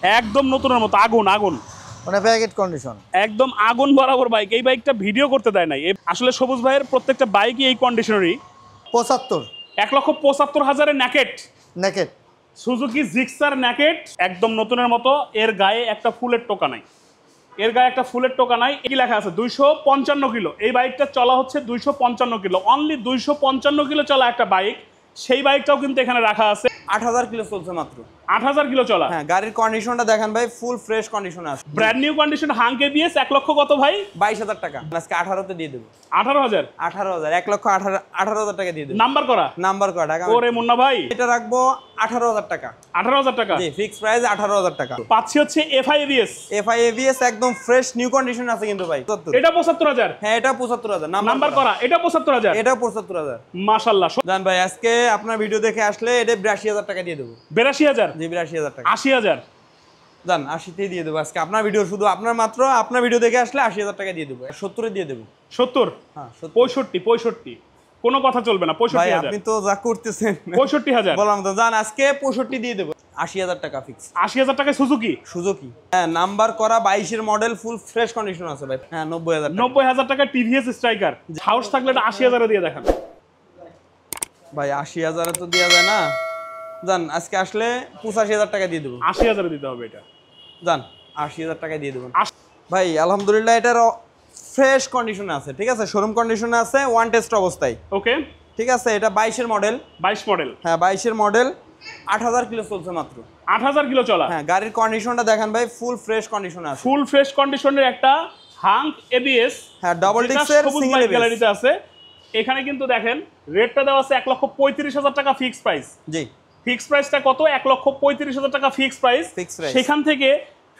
একদম নতুনের মতো, আগুন আগুন, মানে প্যাকেট কন্ডিশন, একদম আগুন বরাবর বাইক। এই বাইকটা ভিডিও করতে দেয় নাই, আসলে সবুজ ভাইয়ের প্রত্যেকটা বাইকই এই কন্ডিশনেরই। 75 1,75,000 naked naked. Suzuki Gixxer naked, একদম নতুনের মতো। এর গায়ে একটা ফুলের টোকা নাই, এর গায়ে একটা ফুলের টোকা নাই। কি লেখা আছে? 255 কিলো। এই বাইকটা চলা হচ্ছে 255 কিলো, অনলি 255 কিলো চলা একটা বাইক। সেই বাইকটাও কিন্তু এখানে রাখা আছে। 8000 কিলো চলছে মাত্র। 8000 কিলো চলা। হ্যাঁ, গাড়ির কন্ডিশনটা দেখেন ভাই, ফুল ফ্রেশ কন্ডিশন আছে, brand new condition, Hunk ABS. 1 lakh কত ভাই? 22000 টাকা। আজকে 18তে দিয়ে দেবো। 18,000? 18000, 1,18,000 টাকা দিয়ে দেবো। নাম্বার করা, নাম্বার করা ঢাকা। ওরে মুন্না ভাই, এটা রাখবো 18,000 টাকা। 18,000 টাকা? জি, ফিক্স প্রাইস 18,000 টাকা। পাচ্ছি হচ্ছে এফআই এবিএস। এফআই এবিএস একদম ফ্রেশ নিউ কন্ডিশন আছে কিন্তু ভাই। এটা 75,000? হ্যাঁ, এটা 75,000 নাম্বার করা। এটা 75,000? এটা 75,000। মাশাআল্লাহ। জান ভাই, আজকে আপনার ভিডিও দেখে আসলে এটা 82,000 টাকা দিয়ে দেবো। 82,000? জি, 82,000 টাকা। 80,000? জান 80তেই দিয়ে দেবো আজকে। আপনার ভিডিও শুধু মাত্র আপনার ভিডিও দেখে আসলে 80,000 টাকা দিয়ে দেবো। 70-এ দিয়ে দেবো। 70? হ্যাঁ, 65 কোনো কথা চলবে না। ভাই 65,000? আপনি তো যা করতেছেন 65,000 বললাম তো। জান আজকে 65 দিয়ে দেবো। 80,000 টাকা ফিক্স। 80,000 টাকায় সুজুকি? সুজুকি, হ্যাঁ, নাম্বার করা 22-এর মডেল, ফুল ফ্রেশ কন্ডিশন আছে ভাই। হ্যাঁ, 90,000 টাকা। 90,000 টাকা টিভিএস স্ট্রাইকার। হাউস থাকলে এটা 80,000 দিয়ে দেখান ভাই। 80,000-এ তো দেওয়া যায় না। জান আজকে আসলে 85,000 টাকা দিয়ে দেবো। 80,000 দিতে হবে এটা। জান 80,000 টাকা দিয়ে দেবো ভাই। আলহামদুলিল্লাহ এটার ফ্রেশ কন্ডিশনে আছে, ঠিক আছে, শোরুম কন্ডিশনে আছে, ওয়ান টেস্ট অবস্থায়। ওকে, ঠিক আছে। এটা 22-এর মডেল। 22 মডেল? হ্যাঁ, 22-এর মডেল। 8000 কিলো চলছে মাত্র। 8000 কিলো চলা? হ্যাঁ, গাড়ির কন্ডিশনটা দেখেন ভাই, ফুল ফ্রেশ কন্ডিশন আছে। ফুল ফ্রেশ কন্ডিশনের একটা হাঙ্ক এবিএস। হ্যাঁ, ডাবল ডিস্কের সিঙ্গেল এবিএস গ্যালারিতে আছে। এখানে কিন্তু দেখেন রেটটা দেওয়া আছে 1,35,000 টাকা ফিক্স প্রাইস। জি, ফিক্স প্রাইসটা কত? 1,35,000 টাকা ফিক্স প্রাইস। সেখান থেকে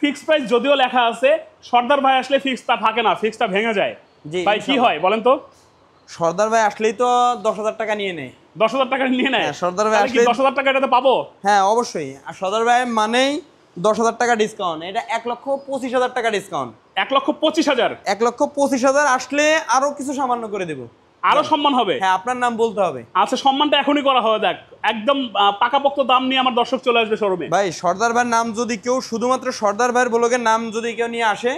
ফিক্স প্রাইস যদিও লেখা আছে, সর্দার ভাই আসলে ফিক্সটা থাকে না, ফিক্সটা ভেঙে যায়। ভাই কি হয় বলেন তো? সর্দার ভাই আসলেই তো 10,000 টাকা নিয়ে নেয়। 10,000 টাকা নিয়ে নেয়? সর্দার ভাই আসলে 10,000 টাকা এটাতে পাবো? হ্যাঁ, অবশ্যই। আর সর্দার ভাই মানেই 10,000 টাকা ডিসকাউন্ট। এটা 1,25,000 টাকা ডিসকাউন্ট। 1,25,000? 1,25,000 আসলে আরো কিছু সামান্য করে দেবো। আরো সম্মান হবে? হ্যাঁ, আপনার নাম বলতে হবে। আচ্ছা, সম্মানটা এখনই করা হবে। দেখ, একদম পাকাপোক্ত দাম নিয়ে আমার দর্শক চলে আসবে শোরুমে। ভাই, সর্দার ভাইয়ের নাম যদি কেউ, শুধুমাত্র সর্দার ভাইয়ের ব্লগের নাম যদি কেউ নিয়ে আসে,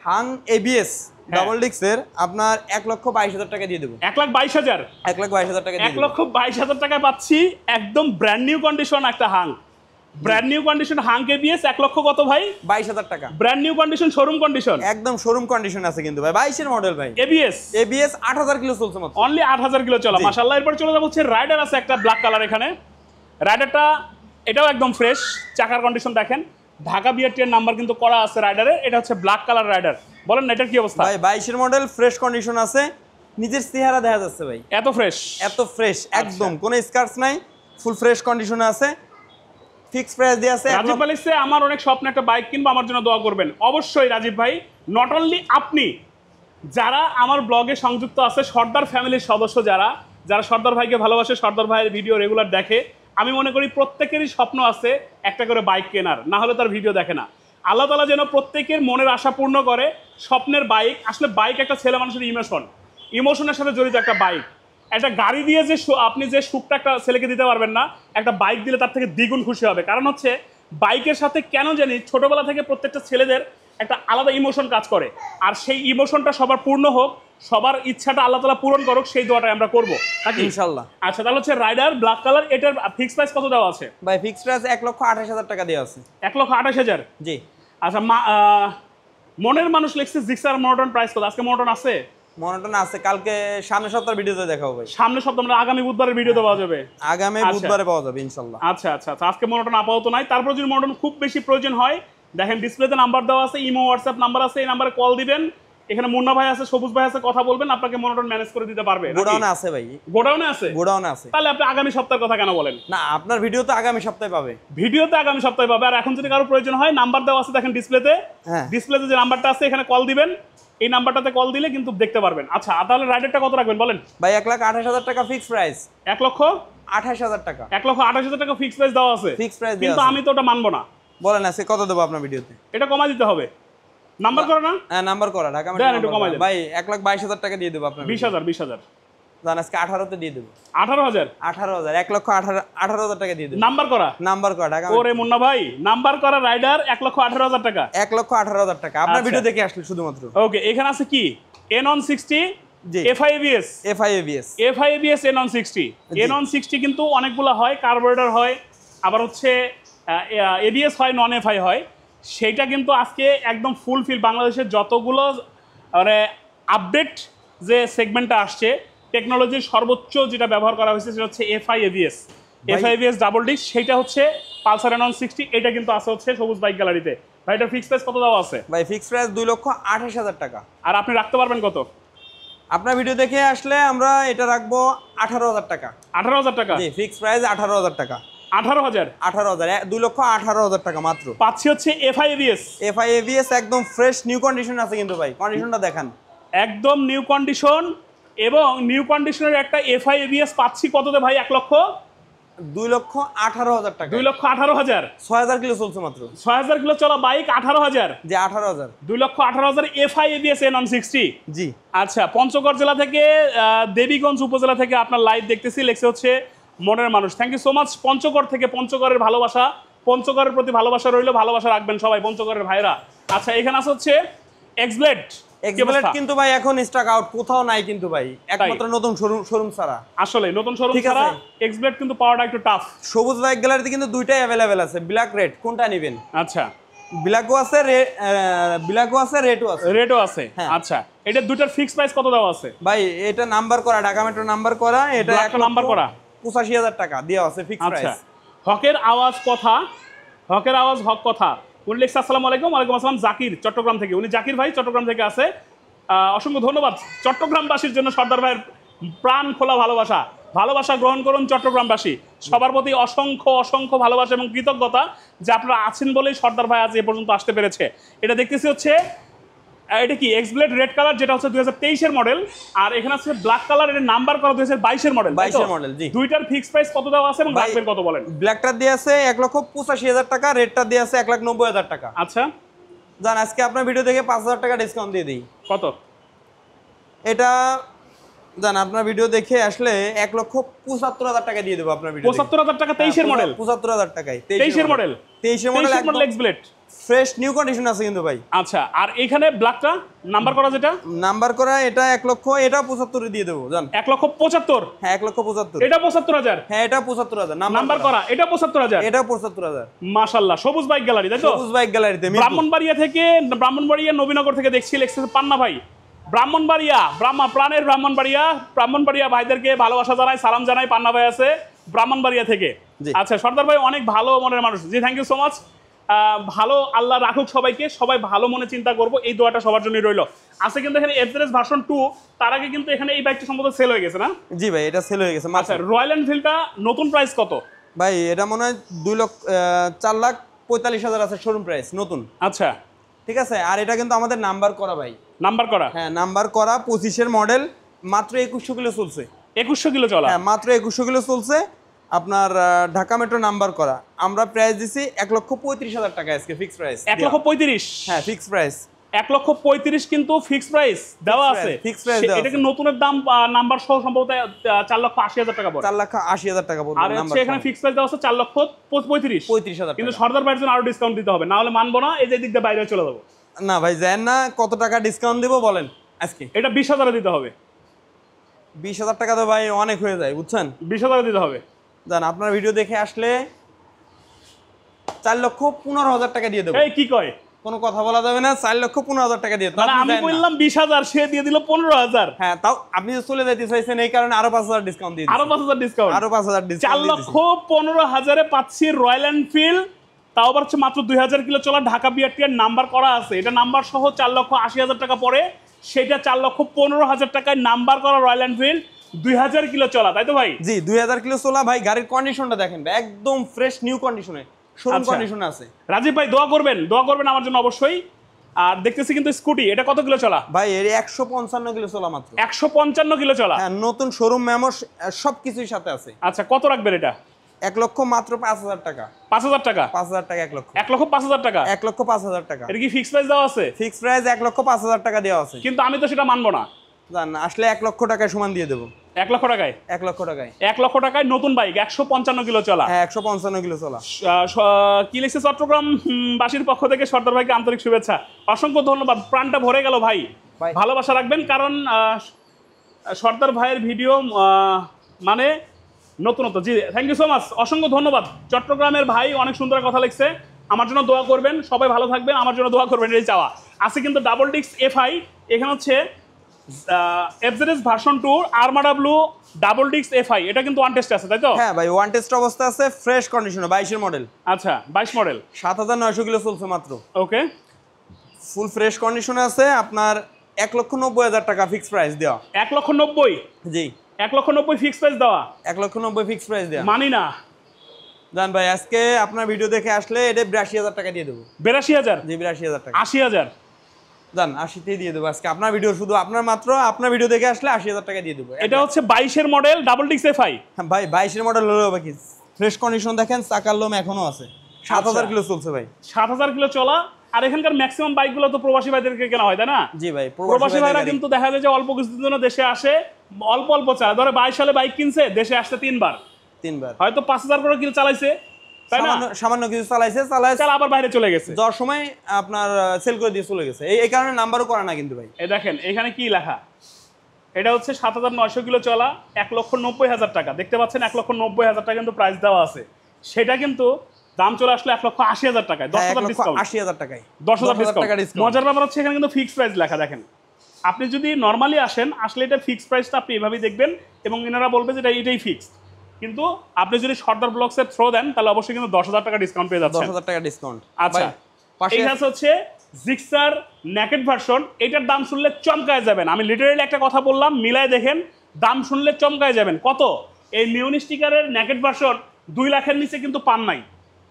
হাং এবিএস ডাবল ডিস্কের, আপনার 1,22,000 টাকা দিয়ে দেবো। 1,22,000? 1,22,000 টাকা দিয়ে দেবো। 1,22,000 টাকায় পাচ্ছি একদম ব্র্যান্ড নিউ কন্ডিশন একটা Hunk. Brand new condition Hunk ABS. 1 lakh কত ভাই? 22,000 টাকা। Brand new condition, showroom condition, একদম শোরুম কন্ডিশন আছে কিন্তু ভাই। 22-এর মডেল ভাই। এবিএস। এবিএস 8,000 কিলো চলছে মাত্র। অনলি 8,000 কিলো চলা। মাশাআল্লাহ। এরপর চলে যাবো হচ্ছে রাইডার আছে একটা ব্ল্যাক কালার। এখানে রাইডারটা, এটাও একদম ফ্রেশ। চাকার কন্ডিশন দেখেন, ঢাকা বিআরটি এর নাম্বার কিন্তু করা আছে রাইডারে। এটা হচ্ছে ব্ল্যাক কালার রাইডার। বলেন না এটার কি অবস্থা? ভাই 22-এর মডেল, ফ্রেশ কন্ডিশন আছে, নিজের চেহারা দেখা যাচ্ছে ভাই। এত ফ্রেশ? এত ফ্রেশ, একদম কোনো স্ক্র্যাচ নাই, ফুল ফ্রেশ কন্ডিশনে আছে। ফিক্স প্রাইস দিয়ে আছে। রাজীব বলেছে আমার অনেক স্বপ্ন একটা বাইক কিনবো, আমার জন্য দোয়া করবেন। অবশ্যই রাজীব ভাই, নট অনলি আপনি, যারা আমার ব্লগে সংযুক্ত আছে, সর্দার ফ্যামিলির সদস্য যারা যারা সর্দার ভাইকে ভালোবাসে, সর্দার ভাইয়ের ভিডিও রেগুলার দেখে, আমি মনে করি প্রত্যেকেরই স্বপ্ন আছে একটা করে বাইক কেনার, না হলে তার ভিডিও দেখে না। আল্লাহ তাআলা যেন প্রত্যেকের মনের আশা পূর্ণ করে। স্বপ্নের বাইক, আসলে বাইক একটা ছেলে মানুষের ইমোশনের সাথে জড়িত একটা বাইক। একটা গাড়ি দিয়ে যে আপনি যে সুখটা একটা ছেলেকে দিতে পারবেন না, একটা বাইক দিলে তার থেকে দ্বিগুণ খুশি হবে। কারণ হচ্ছে বাইকের সাথে কেন জানি ছোটবেলা থেকে প্রত্যেকটা ছেলেদের একটা আলাদা ইমোশন কাজ করে। আর সেই ইমোশনটা সবার পূর্ণ হোক, সবার ইচ্ছাটা আল্লাহ তাআলা পূরণ করুক, সেই দোয়াটাই আমরা করবো নাকি ইনশাআল্লাহ। আচ্ছা, তাহলে হচ্ছে রাইডার ব্ল্যাক কালার, এটার ফিক্স প্রাইস কত দেওয়া আছে ভাই? ফিক্স প্রাইস 1,28,000 টাকা দেওয়া আছে। 1,28,000? জি। আচ্ছা, মনের মানুষ লিখছে জিক্সার মনোটন প্রাইস কত? আজকে মনোটন আছে? মনোটন আছে, কালকে সামনের সপ্তাহের ভিডিওতে দেখাবো ভাই। সামনের সপ্তাহে, আমরা আগামী বুধবারের ভিডিওতে পাওয়া যাবে। আগামী বুধবারে পাওয়া যাবে ইনশাআল্লাহ। আচ্ছা আচ্ছা আচ্ছা, আজকে মনোটন আপাতত নাই। তারপর যদি মনোটন খুব বেশি প্রয়োজন হয়, দেখেন ডিসপ্লেতে নাম্বার দেওয়া আছে, ইমো হোয়াটসঅ্যাপ নাম্বার আছে, এই নাম্বারে কল দিবেন। এখানে মুন্না ভাই আছে, সবুজ ভাই আছে, কথা বলবেন, আপনাকে মনোটন ম্যানেজ করে দিতে পারবে। গোডাউনে আছে ভাই। গোডাউনে আছে? গোডাউনে আছে। তাহলে আপনি আগামী সপ্তাহের কথা কেন বলেন? না, আপনার ভিডিও তো আগামী সপ্তাহে পাবে। ভিডিওতে আগামী সপ্তাহে পাবে। আর এখন যদি কারো প্রয়োজন হয়, নাম্বার দেওয়া আছে দেখেন ডিসপ্লেতে। হ্যাঁ, ডিসপ্লেতে যে নাম্বারটা আছে, এখানে কল দিবেন, এই নাম্বারটাতে কল দিলে কিন্তু দেখতে পারবেন। আচ্ছা, তাহলে রাইডারটা কত রাখবেন বলেন? ভাই 1,28,000 টাকা ফিক্স প্রাইস। 1,28,000 টাকা। 1,28,000 টাকা ফিক্স প্রাইস দেওয়া আছে। ফিক্স প্রাইস কিন্তু আমি তো ওটা মানবো না। বলেন আজকে কত দেবো আপনার ভিডিওতে? এটা কমাই দিতে হবে। নাম্বার করা না? হ্যাঁ, নাম্বার করা, ঢাকা দেন একটু কমাই দেন। ভাই 1,22,000 টাকা দিয়ে দেবো আপনার। 20,000? জান আজকে 18তে দিয়ে দেবো। 18,000 18,000, 1,18,000 টাকা দিয়ে দেবো। নাম্বার করা নাম্বার করা ঢাকা। ওরে মুন্না ভাই, নাম্বার করা রাইডার 1,18,000 টাকা। 1,18,000 টাকা আপনার আচ্ছা। ভিডিও দেখে আসলে শুধুমাত্র। ওকে, এখানে আছে কি N160 জি। FI ABS, FI ABS, FI ABS N160। জি। N160 কিন্তু অনেকগুলো হয়, কার্বোরেটর হয়, আবার হচ্ছে ABS হয়, নন FI হয়। সেইটা কিন্তু আজকে একদম ফুলফিল বাংলাদেশের যতগুলো মানে আপডেট যে সেগমেন্টটা আসছে, টেকনোলজির সর্বোচ্চ যেটা ব্যবহার করা হয়েছে সেটা হচ্ছে FI ABS। FI ABS double disc, সেইটা হচ্ছে পালসার N160। এটা কিন্তু আছে হচ্ছে সবুজ বাইক গ্যালারিতে। ভাই এটা ফিক্স প্রাইস কত দেওয়া আছে? ভাই ফিক্স প্রাইস 2,28,000 টাকা। আর আপনি রাখতে পারবেন কত? আপনার ভিডিও দেখে আসলে আমরা এটা রাখবো 18,000 টাকা। 18,000 টাকা? জি, ফিক্স প্রাইস 18,000 টাকা। 18,000? 18,000, 2,18,000 টাকা মাত্র। পাচ্ছি হচ্ছে FI ABS। FI ABS একদম ফ্রেশ নিউ কন্ডিশন আছে কিন্তু ভাই, কন্ডিশনটা দেখান। একদম নিউ কন্ডিশন, এবং নিউ কন্ডিশনের একটা FI ABS পাচ্ছি কততে ভাই? 2,18,000 টাকা। 2,18,000? 6,000 কিলো চলছে মাত্র। 6,000 কিলো চলা বাইক 18,000? জি 18,000। 2,18,000 FI ABS N160। জি। আচ্ছা, পঞ্চগড় জেলা থেকে দেবীগঞ্জ উপজেলা থেকে আপনার লাইভ দেখতেছি, লেখছে হচ্ছে মনের মানুষ। Thank you so much Panchagarh থেকে। পঞ্চগড়ের ভালোবাসা, পঞ্চগড়ের প্রতি ভালোবাসা রইল, ভালোবাসা রাখবেন সবাই পঞ্চগড়ের ভাইরা। আচ্ছা, এখানে আছে হচ্ছে এক্সব্লেড। এক্সব্লেড কিন্তু ভাই এখন স্টক আউট, কোথাও নাই কিন্তু ভাই, একমাত্র নতুন শোরুম ছাড়া। আসলে নতুন শোরুম ঠিক ছাড়া আছে। এক্সব্লেড কিন্তু পাওয়াটা একটু টাফ। সবুজ বাইক গ্যালারিতে কিন্তু দুইটাই অ্যাভেলেবেল আছে, ব্ল্যাক রেড, কোনটা নেবেন? আচ্ছা, ব্ল্যাকও আছে, ব্ল্যাকও আছে, রেডও আছে। রেটও আছে। হ্যাঁ। আচ্ছা, এটা দুটার ফিক্স প্রাইস কত দেওয়া আছে? ভাই এটা নাম্বার করা, ঢাকা মেট্রো নাম্বার করা, এটা ব্ল্যাকটা নাম্বার করা। 85,000 টাকা দেওয়া আছে ফিক্স আচ্ছা, প্রাইস। হকের আওয়াজ কথা, হকের আওয়াজ হক কথা। উনি লিখছে আসসালামু আলাইকুম। ওয়ালাইকুম আসসালাম। জাকির চট্টগ্রাম থেকে, উনি জাকির ভাই চট্টগ্রাম থেকে আছে। অসংখ্য ধন্যবাদ চট্টগ্রামবাসীর জন্য। সর্দার ভাইয়ের প্রাণ খোলা ভালোবাসা, ভালোবাসা গ্রহণ করুন চট্টগ্রামবাসী। সবার প্রতি অসংখ্য অসংখ্য ভালোবাসা এবং কৃতজ্ঞতা যে আপনারা আছেন বলেই সর্দার ভাই আজ এ পর্যন্ত আসতে পেরেছে। এটা দেখতেছি হচ্ছে এটা কি এক্সব্লেড রেড কালার, যেটা হচ্ছে 2023-এর মডেল। আর এখানে আছে ব্ল্যাক কালার, এটা নাম্বার করা 2022-এর মডেল। 22-এর মডেল, জি। দুইটার ফিক্স প্রাইস কত দেওয়া আছে এবং ভাই, রাখবেন কত বলেন? ব্ল্যাকটা দিয়ে আছে 1,85,000 টাকা, রেডটা দিয়ে আছে 1,90,000 টাকা। আচ্ছা, জান আজকে আপনার ভিডিও দেখে 5,000 টাকা ডিসকাউন্ট দিয়ে দিই। কত? এটা জান আপনার ভিডিও দেখে আসলে 1,75,000 টাকা দিয়ে দেবো আপনার ভিডিও। 75,000 টাকা 23-এর মডেল? 75,000 টাকায় 23-এর মডেল? 23-এর model Xblade fresh new condition আছে কিন্তু ভাই। আচ্ছা, আর এখানে ব্ল্যাকটা নাম্বার করা, যেটা নাম্বার করা, এটা 1 লক্ষ, এটা 75 দিয়ে দেবো জান। 1,75,000? হ্যাঁ 1,75,000। এটা 75,000? হ্যাঁ এটা 75,000 নাম্বার করা, এটা 75,000? এটা 75,000। মাশাআল্লাহ, সবুজ বাইক গ্যালারি, তাই তো? সবুজ বাইক গ্যালারিতে ব্রাহ্মণবাড়িয়া থেকে, ব্রাহ্মণবাড়িয়া নবীনগর থেকে দেখছি, লেখছে পান্না ভাই। ব্রাহ্মণবাড়িয়া, প্রাণের ব্রাহ্মণবাড়িয়া ভাইদেরকে ভালোবাসা জানাই, সালাম জানাই। পান্না ভাই আছে ব্রাহ্মণবাড়িয়া থেকে। জি। আচ্ছা, সর্দার ভাই অনেক ভালো মনের মানুষ। জি, থ্যাংক ইউ সো মাচ। ভালো আল্লাহ রাখুক সবাইকে, সবাই ভালো মনে চিন্তা করবো, এই দোয়াটা সবার জন্যই রইল। আছে কিন্তু এখানে এফজেডএস ভার্সন 2, তার আগে কিন্তু এখানে এই বাইকটা সম্ভবত সেল হয়ে গেছে না? জি ভাই এটা সেল হয়ে গেছে। আচ্ছা, রয়্যাল এনফিল্ডটা নতুন প্রাইস কত? ভাই এটা মনে হয় 4,45,000 আছে শোরুম প্রাইস নতুন। আচ্ছা, ঠিক আছে। আর এটা কিন্তু আমাদের নাম্বার করা ভাই। নাম্বার করা? হ্যাঁ নাম্বার করা, 25-এর মডেল, মাত্র 2,100 কিলো চলছে। 2,100 কিলো চলা? হ্যাঁ মাত্র 2,100 কিলো চলছে আপনার, ঢাকা মেট্রো নাম্বার করা। আমরা প্রাইস দিছি 1,35,000 টাকা আজকে ফিক্স প্রাইস। 1,35,000? হ্যাঁ ফিক্স প্রাইস। 1,35,000 কিন্তু ফিক্স প্রাইস দেওয়া আছে। ফিক্স প্রাইস দেওয়া এটা আছে। কি নতুনের দাম নাম্বার সহ সম্ভবত 4,80,000 টাকা পড়ে? 4,80,000 টাকা পড়বে আর নাম্বার। হচ্ছে এখানে ফিক্স প্রাইস দেওয়া আছে 4,35,000। কিন্তু সর্দার ভাইয়ের জন্য আরো ডিসকাউন্ট দিতে হবে, না হলে মানবো না, এই যে দিক দিয়ে বাইরে চলে যাবো। না ভাই জানেন না কত টাকা ডিসকাউন্ট দেবো বলেন আজকে? এটা 20,000 দিতে হবে। 20,000 টাকা তো ভাই অনেক হয়ে যায় বুঝছেন। 20,000 দিতে হবে। জান আপনার ভিডিও দেখে আসলে 4,15,000 টাকা দিয়ে দেবো। এই কি কয়? কোনো কথা বলা যাবে না, 4,15,000 টাকা দিয়ে দেবো। মানে আমি বললাম 20,000, সে দিয়ে দিল 15,000। হ্যাঁ তাও আপনি যে চলে যেতে চাইছেন এই কারণে আরো 5,000 ডিসকাউন্ট দিয়ে আরো 5,000 ডিসকাউন্ট? আরো 5,000 ডিসকাউন্ট 4,15,000-এ পাচ্ছি রয়্যাল এনফিল্ড, তাও আবার হচ্ছে মাত্র 2,000 কিলো চলা, ঢাকা বিআরটিআর নাম্বার করা আছে। এটা নাম্বার সহ 4,80,000 টাকা পড়ে, সেটা 4,15,000 টাকায় নাম্বার করা রয়্যাল এনফিল্ড, 2,000 কিলো চলা, তাই তো ভাই? জি 2,000 কিলো চলা ভাই। গাড়ির কন্ডিশনটা দেখেন ভাই, একদম ফ্রেশ নিউ কন্ডিশনে, শোরুম কন্ডিশনে আছে। রাজীব ভাই দোয়া করবেন আমার জন্য অবশ্যই। আর দেখতেছি কিন্তু স্কুটি, এটা কত কিলো চলা? ভাই এর 155 কিলো চলা মাত্র। 155 কিলো চলা? হ্যাঁ নতুন শোরুম মেমো সবকিছুই সাথে আছে। আচ্ছা, কত রাখবেন এটা? 1 লক্ষ মাত্র 5,000 টাকা। 5,000 টাকা? 5,000 টাকা 1 লক্ষ। 1,05,000 টাকা? 1,05,000 টাকা। এটা কি ফিক্স প্রাইস দেওয়া আছে? ফিক্স প্রাইস 1,05,000 টাকা দেওয়া আছে। কিন্তু আমি তো সেটা মানবো না। জান আসলে 1 লক্ষ টাকায় সমান দিয়ে দেবো। 1 লক্ষ টাকায় 1 লক্ষ টাকায় 1 লক্ষ টাকায় নতুন বাইক 155 কিলো চলা। হ্যাঁ 155 কিলো চলা। কি লিখছে চট্টগ্রাম বাসীর পক্ষ থেকে সর্দার ভাইকে আন্তরিক শুভেচ্ছা, অসংখ্য ধন্যবাদ, প্রাণটা ভরে গেল ভাই। ভালোবাসা রাখবেন, কারণ সর্দার ভাইয়ের ভিডিও মানে নতুনত্ব। জি থ্যাংক ইউ সো মাচ, অসংখ্য ধন্যবাদ। চট্টগ্রামের ভাই অনেক সুন্দর কথা লিখছে, আমার জন্য দোয়া করবেন, সবাই ভালো থাকবেন, আমার জন্য দোয়া করবেন, এই চাওয়া আছে। কিন্তু ডাবল ডিক্স এফআই, এখানে হচ্ছে FZS version 2 Armada blue double ডিক্স এফআই, এটা কিন্তু ওয়ান টেস্ট আছে তাই তো? হ্যাঁ ভাই ওয়ান টেস্ট অবস্থা আছে, ফ্রেশ কন্ডিশনে, 22 এর মডেল। আচ্ছা 22 মডেল, 7900 কিলো চলছে মাত্র। ওকে, ফুল ফ্রেশ কন্ডিশনে আছে। আপনার 1,90,000 টাকা ফিক্স প্রাইস দেওয়া। 1,90,000? জি 1,90,000 ফিক্স প্রাইস দেওয়া? 1,90,000 ফিক্স প্রাইস দেওয়া মানি না। জান ভাই আজকে আপনার ভিডিও দেখে আসলে এটা 82,000 টাকা দিয়ে দেবো। 82,000? জি 82,000 টাকা। 80,000? জান 80তেই দিয়ে দেবো আজকে আপনার ভিডিও, শুধু আপনার মাত্র আপনার ভিডিও দেখে আসলে 80,000 টাকা দিয়ে দেবো। এটা হচ্ছে 22 এর মডেল ডাবল ডিক্স এফআই। হ্যাঁ ভাই 22 এর মডেল হলো বাকি ফ্রেশ কন্ডিশন দেখেন, চাকার লোম এখনো আছে। 7,000 কিলো চলছে ভাই। 7,000 কিলো চলা। আর এখানকার ম্যাক্সিমাম বাইকগুলো তো প্রবাসী ভাইদেরকে কেনা হয় তাই না? জি ভাই প্রবাসী ভাইরা কিন্তু দেখা যায় যে অল্প কিছুদিনের জন্য দেশে আসে, অল্প অল্প চালায়। ধরে 22 সালে বাইক কিনছে, দেশে আসতে 3 বার, হয়তো 5,000 করে কিলো চালাইছে তাই না? সামান্য কিছু চালাইছে, আবার বাইরে চলে গেছে, যাওয়ার সময় আপনার সেল করে দিয়ে চলে গেছে। এই কারণে নাম্বারও করা না কিন্তু ভাই। এই দেখেন এখানে কি লেখা, এটা হচ্ছে 7,900 কিলো চলা, 1,90,000 টাকা। দেখতে পাচ্ছেন 1,90,000 টাকা কিন্তু প্রাইস দেওয়া আছে। সেটা কিন্তু দাম চলে আসলো 1,80,000 টাকায়, 10,000 ডিসকাউন্ট। 80,000 টাকায় 10,000 ডিসকাউন্ট। মজার ব্যাপার হচ্ছে এখানে কিন্তু ফিক্সড প্রাইস লেখা। দেখেন আপনি যদি নরমালি আসেন, আসলে এটা ফিক্সড প্রাইসটা আপনি এভাবেই দেখবেন এবং এনারা বলবে যে এটাই ফিক্সড। কিন্তু আপনি যদি সর্দার ব্লগসের থ্রো দেন তাহলে অবশ্যই কিন্তু 10,000 টাকা ডিসকাউন্ট পেয়ে যাচ্ছেন। 10,000 টাকা ডিসকাউন্ট। আচ্ছা এই হচ্ছে জিক্সার নেকেড ভার্সন। এটার দাম শুনলে চমকায় যাবেন। আমি লিটারালি একটা কথা বললাম, মিলায় দেখেন, দাম শুনলে চমকায় যাবেন। কত? এই নিউন স্টিকারের নেকেড ভার্সন 2 লাখের নিচে কিন্তু পান নাই।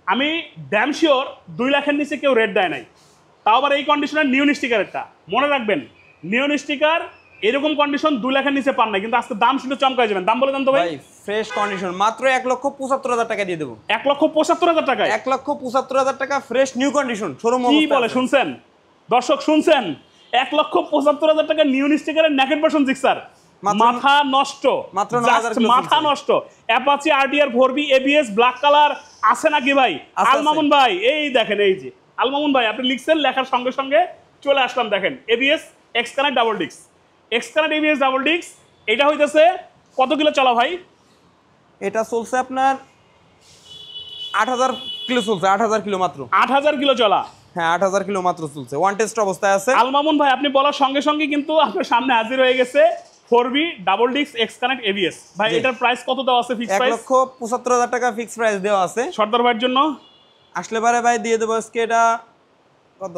আমি ড্যাম শিওর 2 লাখের নিচে কেউ রেট দেয় নাই, তাও আবার এই কন্ডিশনের নিউন স্টিকারেরটা। মনে রাখবেন নিউন স্টিকার এরকম কন্ডিশন 2 লাখের নিচে পান নাই, কিন্তু আজকে দাম শুনে চমকায় যাবেন। দাম বলে দেন তো ভাই। ফ্রেশ কন্ডিশন মাত্র 1,75,000 টাকা দিয়ে দেবো। 1,75,000 টাকা? 1,75,000 টাকা ফ্রেশ নিউ কন্ডিশন শোরুম। কি বলে শুনছেন দর্শক, শুনছেন? 1,75,000 টাকা নিউন স্টিকারের নেকেড ভার্সন জিক্সার। মাথা নষ্ট, মাত্র মাথা নষ্ট। Apache RTR 4B ABS black colour আছে নাকি ভাই? আলমামুন ভাই এই দেখেন, এই যে আলমামুন ভাই আপনি লিখছেন, লেখার সঙ্গে সঙ্গে চলে আসলাম। দেখেন এবিএস এক্স কানেক্ট ডাবল ডিক্স, এক্স কানেক্ট এবিএস ডাবল ডিক্স। এটা হইতেছে কত কিলো চলা ভাই? এটা চলছে আপনার 8,000 কিলো চলছে। 8,000 কিলো মাত্র। 8,000 কিলো চলা? হ্যাঁ 8,000 কিলো মাত্র চলছে, ওয়ান টেস্ট অবস্থায় আছে। আলমামুন ভাই আপনি বলার সঙ্গে সঙ্গে কিন্তু আপনার সামনে হাজির হয়ে গেছে 4B ডাবল ডিক্স এক্স কানেক্ট এবিএস। ভাই এটার প্রাইস কত দেওয়া আছে? ফিক্স প্রাইস 1,75,000 টাকা ফিক্স প্রাইস দেওয়া আছে সর্দার ভাইয়ের জন্য। আসলে পারে ভাই দিয়ে দেবো আজকে। এটা কত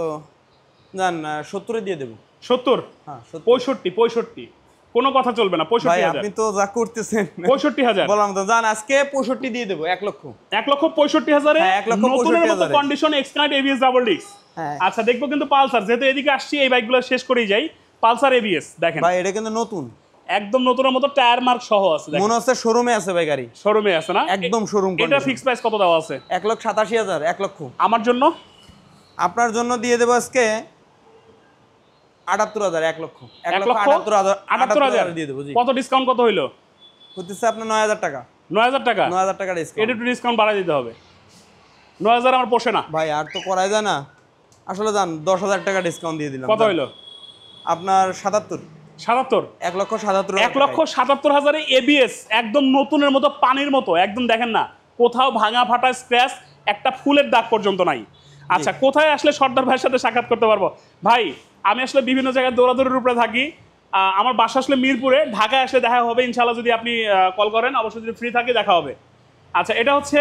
জান? 70 দিয়ে দেবো। 70? হ্যাঁ 65 কোনো কথা চলবে না। 65,000? আপনি তো যা করতেছেন। 65,000 বললাম তো জান, আজকে 65 দিয়ে দেবো। 1 লক্ষ। 1,65,000 হ্যাঁ, 1,65,000 নতুনের মতো condition x connect ABS double ডিক্স। হ্যাঁ আচ্ছা দেখবো কিন্তু পালসার, যেহেতু এদিকে আসছি এই বাইকগুলো শেষ করেই যাই। পালসার এবিএস দেখেন ভাই, এটা কিন্তু নতুন, একদম নতুনের মতো, টায়ার মার্ক সহ আছে। মনে হচ্ছে শোরুমে আছে ভাই গাড়ি। শোরুমে আছে না? একদম শোরুম। এটা ফিক্স প্রাইস কত দেওয়া আছে? 1,87,000। 1 লক্ষ। আমার জন্য? আপনার জন্য দিয়ে দেবো আজকে 78,000। 1 লক্ষ। 1,78,000 দিয়ে দেবো। কত ডিসকাউন্ট কত হইলো? হচ্ছে আপনার 9,000 টাকা। 9,000 টাকা? 9,000 টাকা ডিসকাউন্ট। এটা একটু ডিসকাউন্ট বাড়াই দিতে হবে। 9,000 আমার পোষে না ভাই, আর তো করাই যায় না। আসলে জান 10,000 টাকা ডিসকাউন্ট দিয়ে দিলাম। কত হইলো? আপনার 77। 77? 1,77,000। 1,77,000 এবিএস একদম নতুনের মতো, পানির মতো একদম। দেখেন না কোথাও ভাঙা ফাটা স্ক্র্যাচ, একটা ফুলের দাগ পর্যন্ত নাই। আচ্ছা কোথায় আসলে সর্দার ভাইয়ের সাথে সাক্ষাৎ করতে পারবো? ভাই আমি আসলে বিভিন্ন জায়গায় দৌড়াদৌড়ির উপরে থাকি। আমার বাসা আসলে মিরপুরে, ঢাকায় আসলে দেখা হবে ইনশাআল্লাহ। যদি আপনি কল করেন অবশ্যই, যদি ফ্রি থাকে দেখা হবে। আচ্ছা এটা হচ্ছে,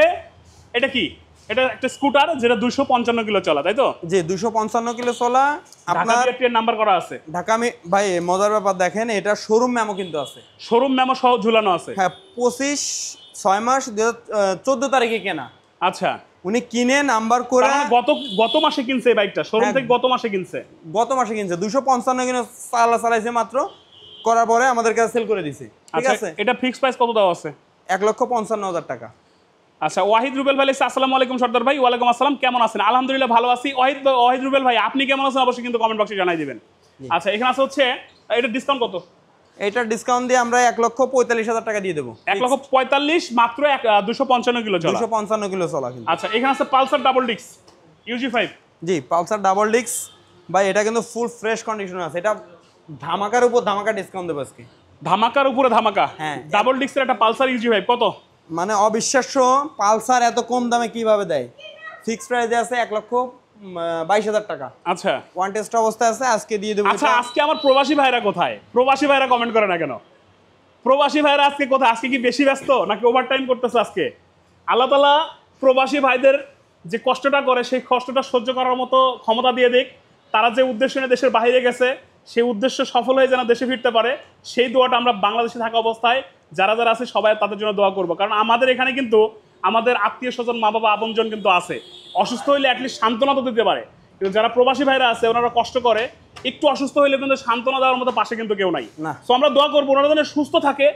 এটা কি? এটা একটা স্কুটার যেটা 255 কিলো চলা তাই তো? জি 255 কিলো চলা। আপনার নাম্বার করা আছে ঢাকা। ভাই মজার ব্যাপার দেখেন, এটা শোরুম মেমো কিন্তু আছে। শোরুম মেমো সহ ঝুলানো আছে? হ্যাঁ 25/6 2014 তারিখে কেনা। আচ্ছা উনি কিনে নাম্বার করে গত মাসে কিনছে এই বাইকটা, শোরুম থেকে গত মাসে কিনছে। গত মাসে কিনছে 255 কিলো চালাইছে মাত্র, করার পরে আমাদের কাছে সেল করে দিছে। ঠিক আছে। এটা ফিক্স প্রাইস কত দেওয়া আছে? 1,55,000 টাকা। আচ্ছা ওয়াহিদ রুবেল ভাই, আসসালামু আলাইকুম সর্দার ভাই। ওয়ালাইকুম আসসালাম, কেমন আছেন? আলহামদুলিল্লাহ ভালো আছি। ওয়াহিদ রুবেল ভাই আপনি কেমন আছেন অবশ্যই কিন্তু কমেন্ট বক্সে জানাই দিবেন। আচ্ছা এখানে আছে হচ্ছে, এটা ডিসকাউন্ট কত? এটার ডিসকাউন্ট দিয়ে আমরা 1,45,000 টাকা দিয়ে দেবো। 1,45,000 মাত্র 255 কিলো চলা। 255 কিলো চলা কিন্তু। আচ্ছা, এখানে আছে পালসার ডাবল ডিক্স UG5। জি, পালসার ডাবল ডিক্স ভাই, এটা কিন্তু ফুল ফ্রেশ কন্ডিশনে আছে। এটা ধামাকার উপর ধামাকা ডিসকাউন্ট দেবো আজকে। ধামাকার উপরে ধামাকা। হ্যাঁ, ডাবল ডিক্সের একটা পালসার UG5 কত? মানে অবিশ্বাস্য, পালসার এত কম দামে কিভাবে দেয়। ফিক্সড প্রাইসে আছে 1,22,000 টাকা। আচ্ছা, ওয়ান টেস্ট অবস্থায় আছে, আজকে দিয়ে দেবো। আচ্ছা, আজকে আমার প্রবাসী ভাইরা কোথায়? প্রবাসী ভাইরা কমেন্ট করে না কেন? প্রবাসী ভাইরা আজকে কোথায়? আজকে কি বেশি ব্যস্ত নাকি ওভারটাইম করতেছে আজকে? আল্লাহ তাআলা প্রবাসী ভাইদের যে কষ্টটা করে সেই কষ্টটা সহ্য করার মতো ক্ষমতা দিয়ে দিক। তারা যে উদ্দেশ্য নিয়ে দেশের বাইরে গেছে সেই উদ্দেশ্য সফল হয়ে যেন দেশে ফিরতে পারে, সেই দোয়াটা আমরা বাংলাদেশে থাকা অবস্থায় যারা যারা আছে সবাই তাদের জন্য দোয়া করবো। কারণ আমাদের এখানে কিন্তু আমাদের আত্মীয় স্বজন, মা বাবা, আপনজন কিন্তু আছে। অসুস্থ হইলে অ্যাটলিস্ট সান্ত্বনা তো দিতে পারে, কিন্তু যারা প্রবাসী ভাইরা আছে ওনারা কষ্ট করে, একটু অসুস্থ হইলে কিন্তু সান্ত্বনা দেওয়ার মতো পাশে কিন্তু কেউ নাই। না। তো আমরা দোয়া করবো ওনারা যেন সুস্থ থাকে,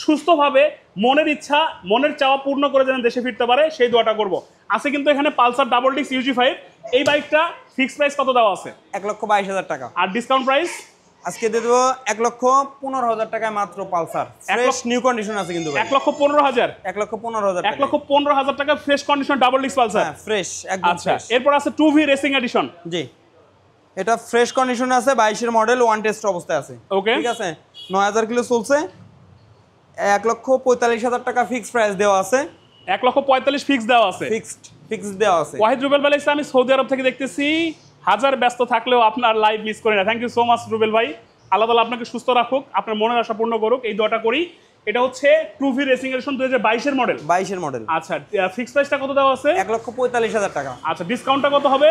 সুস্থভাবে মনের ইচ্ছা মনের চাওয়া পূর্ণ করে যেন দেশে ফিরতে পারে, সেই দোয়াটা করবো। আছে কিন্তু এখানে পালসার ডাবল ডিক্স UG5। এই বাইকটা ফিক্সড প্রাইস কত দেওয়া আছে? 1,22,000 টাকা। আর ডিসকাউন্ট প্রাইস আজকে দিয়ে দেবো 1,15,000 টাকায় মাত্র। পালসার ফ্রেশ নিউ কন্ডিশন আছে কিন্তু ভাই। 1,15,000। 1,15,000 টাকা। 1,15,000 টাকা ফ্রেশ কন্ডিশন ডাবল ডিক্স পালসার। হ্যাঁ, ফ্রেশ একদম। আচ্ছা, ফ্রেশ। এরপর আছে 2V রেসিং এডিশন। জি, এটা ফ্রেশ কন্ডিশনে আছে, 22 এর মডেল, ওয়ান টেস্ট অবস্থায় আছে। ওকে, ঠিক আছে, 9,000 কিলো চলছে। 1,45,000 টাকা ফিক্সড প্রাইস দেওয়া আছে। 1,45,000 ফিক্স দেওয়া আছে। ফিক্সড দেওয়া আছে। ওয়াহিদ রুবেল ভাই আমি সৌদি আরব থেকে দেখতেছি, হাজার ব্যস্ত থাকলেও আপনার লাইভ মিস করি না। Thank you so much Rubel ভাই। আল্লাহ তাআলা আপনাকে সুস্থ রাখুক, আপনার মনের আশা পূর্ণ করুক, এই দোয়াটা করি। এটা হচ্ছে 2V রেসিং এডিশন 2022 এর মডেল। 22 এর মডেল। আচ্ছা, ফিক্স প্রাইসটা কত দেওয়া আছে? 1,45,000 টাকা। আচ্ছা, ডিসকাউন্টটা কত হবে?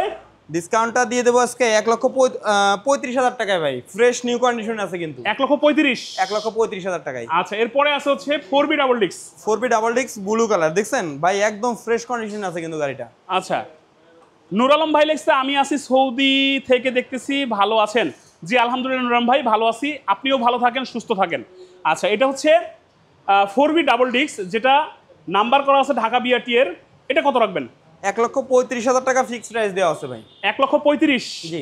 ডিসকাউন্টটা দিয়ে দেবো আজকে 1,35,000 টাকায় ভাই। ফ্রেশ নিউ কন্ডিশন আছে কিন্তু। 1,35,000। 1,35,000 টাকায়। আচ্ছা, এরপরে আছে হচ্ছে 4B ডাবল ডিক্স। 4B ডাবল ডিক্স ব্লু কালার, দেখছেন ভাই, একদম ফ্রেশ কন্ডিশন আছে কিন্তু গাড়িটা। আচ্ছা, নূর আলম ভাই লিখছে আমি আছি সৌদি থেকে দেখতেছি, ভালো আছেন? জি আলহামদুলিল্লাহ নূর আলম ভাই, ভালো আছি। আপনিও ভালো থাকেন, সুস্থ থাকেন। আচ্ছা, এটা হচ্ছে 4B ডাবল ডিক্স, যেটা নাম্বার করা আছে ঢাকা BRT এর। এটা কত রাখবেন? 1,35,000 টাকা ফিক্সড প্রাইস দেওয়া আছে ভাই। 1,35,000। জি।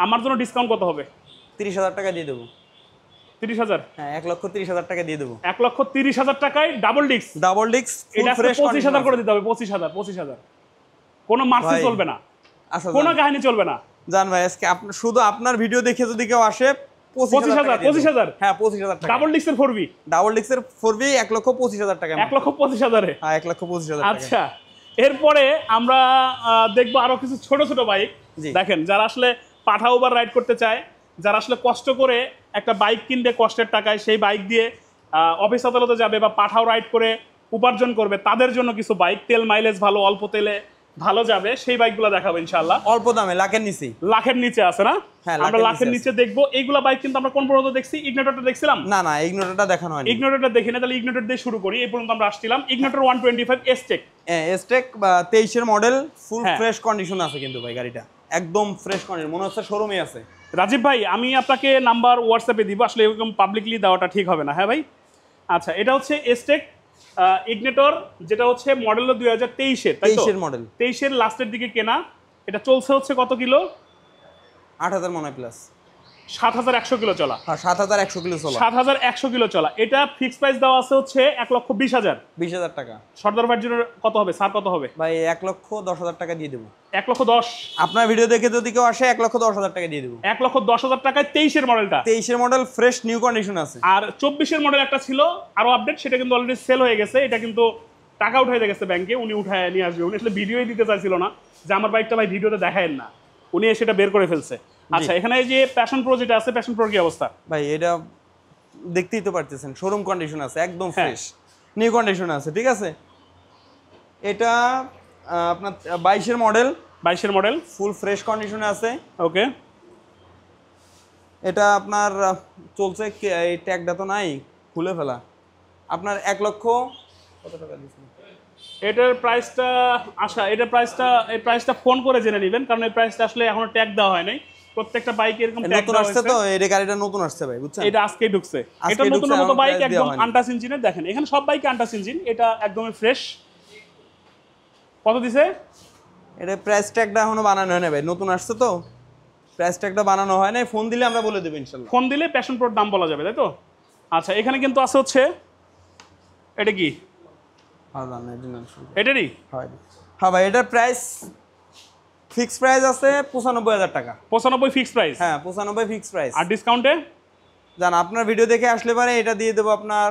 আমার জন্য ডিসকাউন্ট কত হবে? 30,000 টাকা দিয়ে দেবো। 30,000? হ্যাঁ, 1,30,000 টাকা দিয়ে দেবো। 1,30,000 টাকায় ডাবল ডিক্স। ডাবল ডিক্স এটা ফ্রেশ 25,000 করে দিতে হবে। 25,000। কোনো মার্সি চলবে না, আচ্ছা, কোনো কাহিনী চলবে না। জান ভাই, আজকে শুধু আপনার ভিডিও দেখে যদি কেউ আসে 25,000। 25,000? হ্যাঁ, 25,000 টাকা। Double ডিক্সের 4B। ডাবল ডিক্সের 4B 1,25,000 টাকা। 1,25,000-এ? হ্যাঁ, 1,25,000 টাকা। আচ্ছা, এরপরে আমরা দেখবো আরো কিছু ছোট ছোট বাইক। জি। দেখেন, যারা আসলে পাঠা উবার রাইড করতে চায়, যারা আসলে কষ্ট করে একটা বাইক কিনবে কষ্টের টাকায়, সেই বাইক দিয়ে অফিস আদালতে যাবে বা পাঠাও রাইড করে উপার্জন করবে, তাদের জন্য কিছু বাইক, তেল মাইলেজ ভালো, অল্প তেলে ভালো যাবে, সেই বাইকগুলো দেখাবো ইনশাআল্লাহ। অল্প দামে, লাখের নিচে। লাখের নিচে আছে না? হ্যাঁ, আমরা লাখের নিচে দেখবো। এইগুলা বাইক কিন্তু আমরা কোন পর্যন্ত দেখছি? ইগনিটরটা দেখছিলাম না, ইগনোরটা দেখানো হয়নি। ইগনিটরটা দেখি না, তাহলে ইগনিটর দিয়ে শুরু করি। এই পর্যন্ত আমরা আসছিলাম ইগনিটর 125 এসটেক। এসটেক 23 এর মডেল, ফুল হ্যাঁ। ফ্রেশ কন্ডিশন আছে কিন্তু ভাই গাড়িটা। একদম ফ্রেশ কন্ডিশন, মনে হচ্ছে শোরুমে আছে। রাজীব ভাই, আমি আপনাকে নাম্বার হোয়াটসঅ্যাপে দিব, আসলে এরকম পাবলিকলি দেওয়াটা ঠিক হবে না। হ্যাঁ ভাই। আচ্ছা, এটা হচ্ছে এসটেক ইগনিটর, যেটা হচ্ছে মডেল 2023-এর, তাই তো? 23 এর মডেল, 23-এর লাস্টের দিকে কেনা। এটা চলছে হচ্ছে কত কিলো? 8,000 মনে হয় প্লাস। 7,100 কিলো চলা। হ্যাঁ, 7,100 কিলো চলা। 7,100 কিলো চলা। এটা ফিক্স প্রাইস দেওয়া আছে হচ্ছে 1,20,000। 20,000 টাকা। সর্দার ভাইয়ের জন্য কত হবে? স্যার কত হবে? ভাই 1,10,000 টাকা দিয়ে দেবো। 1,10,000। আপনার ভিডিও দেখে যদি কেউ আসে 1,10,000 টাকা দিয়ে দেবো। 1,10,000 টাকায় 23-এর মডেলটা। 23 এর মডেল, ফ্রেশ নিউ কন্ডিশন আছে। আর 24-এর মডেল একটা ছিল আরো আপডেট, সেটা কিন্তু অলরেডি সেল হয়ে গেছে। এটা কিন্তু টাকা উঠাইতে গেছে ব্যাংকে, উনি উঠায় নিয়ে আসবে। উনি আসলে ভিডিওই দিতে চাইছিল না যে আমার বাইকটা ভাই ভিডিওতে দেখায়েন না, উনি সেটা বের করে ফেলছে। আচ্ছা, এখানে এই যে প্যাশন প্রো যেটা আছে, প্যাশন প্রোর কি অবস্থা? ভাই এটা দেখতেই তো পারতেছেন, শোরুম কন্ডিশন আছে, একদম হ্যাঁ। ফ্রেশ নিউ কন্ডিশন আছে। ঠিক আছে, এটা আপনার 22 এর মডেল। 22-এর মডেল, ফুল ফ্রেশ কন্ডিশনে আছে। ওকে। এটা আপনার চলছে, এই ট্যাগটা তো নাই, খুলে ফেলা। আপনার 1 লক্ষ কত টাকা দিচ্ছেন? এটার প্রাইসটা, আচ্ছা এটার প্রাইসটা, এই প্রাইসটা ফোন করে জেনে নেবেন, কারণ এই প্রাইসটা আসলে এখনো ট্যাগ দেওয়া হয় নাই। প্রত্যেকটা বাইকে এরকম ট্যাগ নতুন দেওয়া আসছে হয়েছে। তো, এই গাড়িটা নতুন আসছে ভাই, বুঝছেন? এটা আজকেই ঢুকছে। আজকেই এটা নতুন ঢুকছে, মতো আমার বাইক, price একদম দেওয়া হয়নি। আনটাচ ইঞ্জিনের। দেখেন এখানে সব বাইকে আনটাচ ইঞ্জিন, এটা একদমই ফ্রেশ। কত দিছে? এটা প্রাইস ট্যাগটা এখনো বানানো হয় না ভাই, নতুন আসছে তো, প্রাইস ট্যাগটা বানানো হয় না। ফোন দিলে আমরা বলে দেব ইনশাআল্লাহ। ফোন দিলে প্যাশন প্রোর দাম বলা যাবে, তাই তো? আচ্ছা এখানে কিন্তু আছে হচ্ছে এটা কি এটারই হ্যাঁ ভাই, এটার প্রাইস ফিক্স প্রাইস আছে 95,000 টাকা। 95 ফিক্স প্রাইস? হ্যাঁ 95 ফিক্স প্রাইস। আর ডিসকাউন্টে জান আপনার ভিডিও দেখে আসলে পারে এটা দিয়ে দেবো আপনার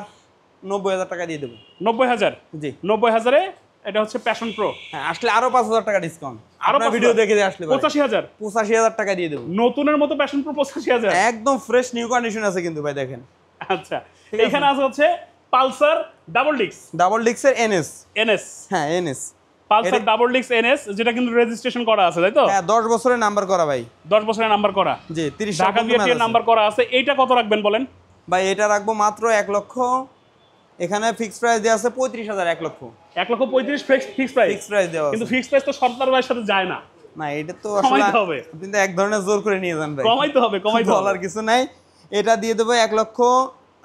90,000 টাকা দিয়ে দেবো। 90,000? জি 90,000-এ এটা হচ্ছে প্যাশন প্রো। হ্যাঁ আসলে আরো 5,000 টাকা ডিসকাউন্ট, আরো আপনার ভিডিও দেখে আসলে 85,000? 85,000 টাকা দিয়ে দেবো। নতুনের মতো প্যাশন প্রো 85,000? একদম ফ্রেশ নিউ কন্ডিশন আছে কিন্তু ভাই, দেখেন। আচ্ছা এখানে আছে হচ্ছে পালসার ডাবল ডিক্সের এনএস। এনএস? হ্যাঁ এনএস, পালসার ডাবল ডিক্স এনএস, যেটা কিন্তু রেজিস্ট্রেশন করা আছে তাই তো? হ্যাঁ 10 বছরের নাম্বার করা ভাই। 10 বছরের নাম্বার করা? জি 30 ঢাকা বিআরটিএর নাম্বার করা আছে। এইটা কত রাখবেন বলেন? ভাই এটা রাখবো মাত্র 1 লক্ষ, এখানে ফিক্স প্রাইস দেওয়া আছে 35,000। 1 লক্ষ 1,35,000 ফিক্স প্রাইস? ফিক্স প্রাইস দেওয়া আছে। কিন্তু ফিক্স প্রাইস তো সর্দার ভাইয়ের সাথে যায় না। না এটা তো আসলে কমাইতে হবে। আপনি তো এক ধরনের জোর করে নিয়ে যান ভাই। কমাইতে হবে বলার কিছু নাই। এটা দিয়ে দেবো 1 লক্ষ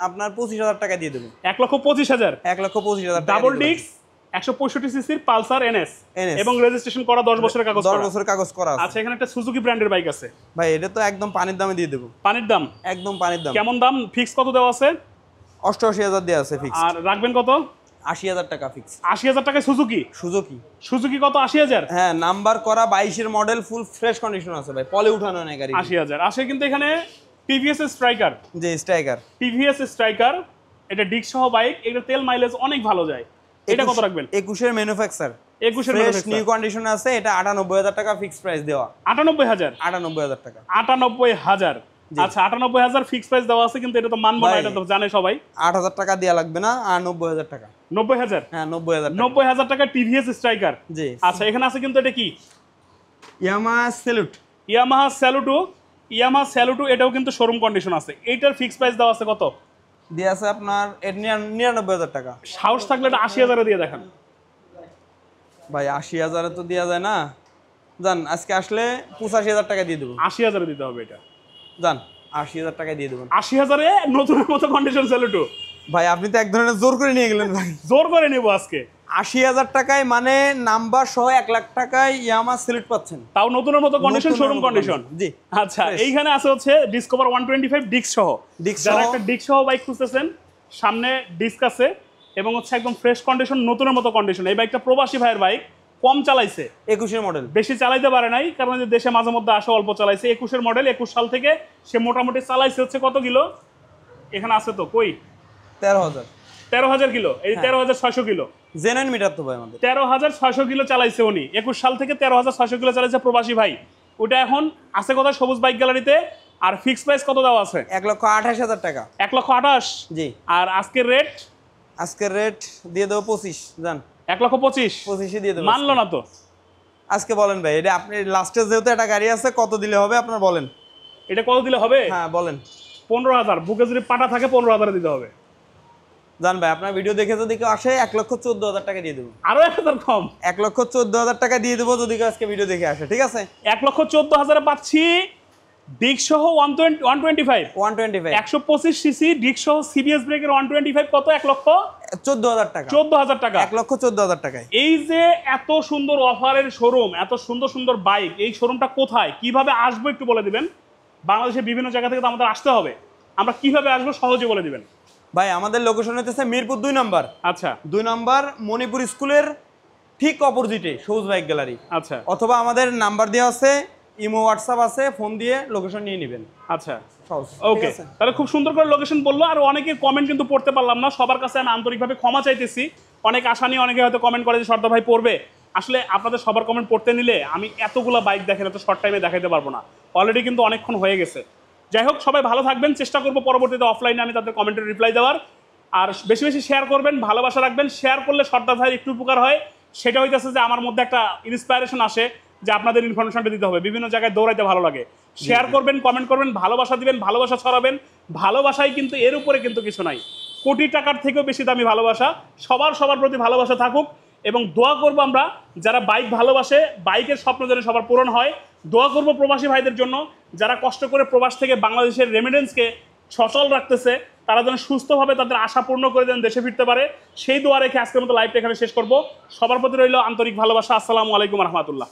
আপনার 25,000 টাকা দিয়ে দেবো। 1,25,000? 1,25,000 টাকা। ডাবল ডিক্স 165 সিসির পালসার এনএস এবং রেজিস্ট্রেশন করা 10 বছরের কাগজ করা। 10 বছরের কাগজ করা আছে। আচ্ছা এখানে একটা সুজুকি ব্র্যান্ডের বাইক আছে ভাই, এটা তো একদম পানির দামে দিয়ে দেবো। পানির দাম? একদম পানির দাম। কেমন দাম? ফিক্স কত দেওয়া আছে? 88,000 দেওয়া আছে ফিক্স। আর রাখবেন কত? 80,000 টাকা ফিক্স। 80,000 টাকায় সুজুকি? সুজুকি কত? 80,000? হ্যাঁ নাম্বার করা 22 এর মডেল, ফুল ফ্রেশ কন্ডিশন আছে ভাই, পলে উঠানো নাই গাড়ি। 80,000 আসে কিন্তু এখানে টিভিএস স্ট্রাইকার। জি স্ট্রাইকার, টিভিএস স্ট্রাইকার, এটা ডিস্ক সহ বাইক, এটা তেল মাইলেজ অনেক ভালো যায়। এটা কত রাখবেন? 21 এর ম্যানুফ্যাকচার, 21 এর ফ্রেশ ম্যানুফ্যাকচার, নিউ কন্ডিশন আছে। এটা 98,000 টাকা ফিক্স প্রাইস দেওয়া। 98,000? 98,000 টাকা। 98,000? আচ্ছা 98,000 ফিক্স প্রাইস দেওয়া আছে, কিন্তু এটা তো মানবো না, এটা তো জানে সবাই। 8,000 টাকা দেওয়া লাগবে না, আর 90,000 টাকা। 90,000? হ্যাঁ 90,000 টাকা। 90,000 টাকা টিভিএস স্ট্রাইকার। জি আচ্ছা এখানে আছে কিন্তু এটা কি? Yamaha salute. ইয়ামাহা স্যালুটো, এটাও কিন্তু শোরুম কন্ডিশন আছে। এইটার ফিক্স প্রাইস দেওয়া আছে কত? দিয়ে আছে আপনার 99,000 টাকা। সাহস থাকলে এটা 80,000-এ দিয়ে দেখান ভাই। 80,000-এ তো দেওয়া যায় না, জান আজকে আসলে 85,000 টাকা দিয়ে দেবো। 80,000-এ দিতে হবে এটা, জান 80,000 টাকা দিয়ে দেবেন। 80,000-এ নতুনের মতো কন্ডিশন স্যালুটো? ভাই আপনি তো এক ধরনের জোর করে নিয়ে গেলেন ভাই। জোর করে নেব আজকে। 80,000 টাকায় মানে নাম্বার সহ 1 লাখ টাকায় ইয়ামাহা স্যালুট পাচ্ছেন, তাও নতুনের মতো কন্ডিশন, শোরুম কন্ডিশন। জি আচ্ছা এইখানে আছে হচ্ছে ডিসকভার 125 ডিস্ক সহ। যারা একটা ডিস্ক সহ বাইক খুঁজতেছেন, সামনে ডিস্ক আছে এবং হচ্ছে একদম ফ্রেশ কন্ডিশন, নতুনের মতো কন্ডিশন। এই বাইকটা প্রবাসী ভাইয়ের বাইক, কম চালাইছে, 21 মডেল, বেশি চালাইতে পারে নাই, কারণ যে দেশে মাঝে মধ্যে আসে অল্প চালাইছে। 21 মডেল, 21 সাল থেকে সে মোটামুটি চালাইছে হচ্ছে কত কিলো? এখানে আছে তো কই? 13,000 কিলো। এই 13,600 কিলো জেনুইন মিটার তো ভাই আমাদের। 13,600 কিলো চালাইছে উনি 21 সাল থেকে। 13,600 কিলো চালাইছে প্রবাসী ভাই। ওটা এখন আছে কোথায়? সবুজ বাইক গ্যালারিতে। আর ফিক্স প্রাইস কত দেওয়া আছে? 1,28,000 টাকা। 1,28,000? জি। আর আজকের রেট? আজকের রেট দিয়ে দেবো 25। জান 1,25,000? 25 দিয়ে দেবো। মানলো না তো আজকে বলেন ভাই, এটা আপনি লাস্টে যেহেতু একটা গাড়ি আছে, কত দিলে হবে আপনার বলেন। এটা কত দিলে হবে? হ্যাঁ বলেন। 15,000। বুকে যদি পাটা থাকে 15,000 দিতে হবে। জান ভাই আপনার ভিডিও দেখে যদি কেউ আসে 1,14,000 টাকা দিয়ে দেবো। আরো 1,000 কম? 1,14,000 টাকা দিয়ে দেবো যদি কেউ আজকে ভিডিও দেখে আসে, ঠিক আছে? 1,14,000-এ পাচ্ছি ডিস্ক সহ 125 125 সিসি ডিস্ক সহ সিবিএস ব্রেকের 125। কত? 1,14,000 টাকা। 14,000 টাকা। 1,14,000 টাকায়। এই যে এত সুন্দর অফারের শোরুম, এত সুন্দর সুন্দর বাইক, এই শোরুমটা কোথায়, কিভাবে আসবো একটু বলে দিবেন? বাংলাদেশের বিভিন্ন জায়গা থেকে তো আমাদের আসতে হবে, আমরা কিভাবে আসবো সহজে বলে দিবেন ভাই। আমাদের লোকেশন হচ্ছে মিরপুর 2 নম্বর। আচ্ছা 2 নম্বর মণিপুর স্কুলের ঠিক অপোজিটে সবুজ বাইক গ্যালারি। আচ্ছা অথবা আমাদের নাম্বার দেওয়া আছে, ইমো হোয়াটসঅ্যাপ আছে, ফোন দিয়ে লোকেশন নিয়ে নেবেন। আচ্ছা ওকে, তাহলে খুব সুন্দর করে লোকেশন বললো। আর অনেকের কমেন্ট কিন্তু পড়তে পারলাম না, সবার কাছে আমি আন্তরিকভাবে ক্ষমা চাইতেছি। অনেক আশা নিয়ে অনেকে হয়তো কমেন্ট করে যে সর্দার ভাই পড়বে। আসলে আপনাদের সবার কমেন্ট পড়তে নিলে আমি এতগুলো বাইক দেখেন এত শর্ট টাইমে দেখাতে পারবো না, অলরেডি কিন্তু অনেকক্ষণ হয়ে গেছে। যাই হোক, সবাই ভালো থাকবেন, চেষ্টা করবো পরবর্তীতে অফলাইনে আমি তাদের কমেন্টের রিপ্লাই দেওয়ার। আর বেশি বেশি শেয়ার করবেন, ভালোবাসা রাখবেন। শেয়ার করলে সর্দার ভাইয়ের একটু উপকার হয়, সেটা হইতেছে যে আমার মধ্যে একটা ইন্সপায়ারেশন আসে যে আপনাদের ইনফরমেশনটা দিতে হবে, বিভিন্ন জায়গায় দৌড়াইতে ভালো লাগে। শেয়ার করবেন, কমেন্ট করবেন, ভালোবাসা দিবেন, ভালোবাসা ছড়াবেন। ভালোবাসাই কিন্তু, এর উপরে কিন্তু কিছু নাই। কোটি টাকার থেকেও বেশি দামি ভালোবাসা। সবার প্রতি ভালোবাসা থাকুক এবং দোয়া করবো আমরা যারা বাইক ভালোবাসে, বাইকের স্বপ্ন যেন সবার পূরণ হয়। দোয়া করবো প্রবাসী ভাইদের জন্য, যারা কষ্ট করে প্রবাস থেকে বাংলাদেশের রেমিডেন্সকে সচল রাখতেছে, তারা যেন সুস্থভাবে তাদের আশা পূর্ণ করে যেন দেশে ফিরতে পারে। সেই দোয়া রেখে আজকের মতো লাইভটা এখানে শেষ করবো। সবার প্রতি রইল আন্তরিক ভালোবাসা। আসসালামু আলাইকুম রহমতুল্লাহ।